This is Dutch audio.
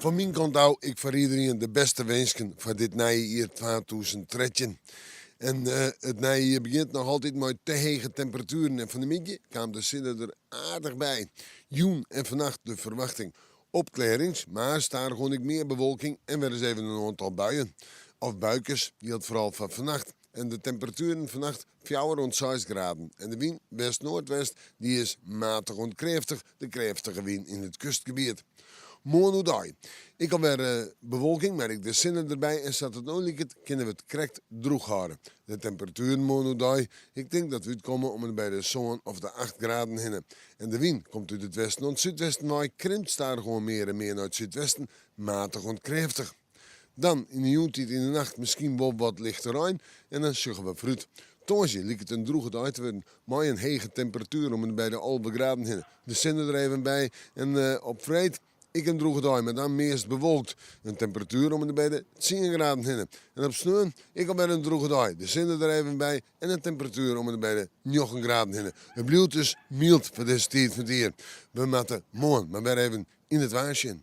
Van mijn kant uit, ik voor iedereen de beste wensen voor dit nieuwe jaar 2013. En het nieuwe jaar begint nog altijd met te hoge temperaturen. En van de middag kwam de zinnen er aardig bij. Joen en vannacht de verwachting opklarings, maar staat er gewoon meer bewolking en weer eens even een aantal buien. Of buikers, die had vooral van vannacht. En de temperaturen vannacht 4 rond 6 graden. En de wind west-noordwest die is matig en krachtig, de krachtige wind in het kustgebied. Morgen ik alweer bewolking, maar ik de zinnen erbij en staat het nou kunnen we het correct droog houden. De temperatuur morgen ik denk dat we uitkomen om het bij de zon of de 8 graden heen. En de wind komt uit het westen en het zuidwesten, maar krimpt daar gewoon meer en meer naar het zuidwesten, matig en krachtig. Dan in de jontijd in de nacht misschien wel wat lichter aan en dan zeggen we fruit. Tonge lijkt het een droege dag te worden, maar een hege temperatuur om het bij de halve graden heen. De zinnen er even bij en op vrijdag ik een droege dag, maar dan meest bewolkt. Een temperatuur om het bij de 10 graden heen. En op sneeuw ik al bij een droege dag. De zinnen er even bij en een temperatuur om het bij de 9 graden heen. Het blijft dus mild voor deze tijd van het jaar. We moeten morgen maar weer even in het waasje.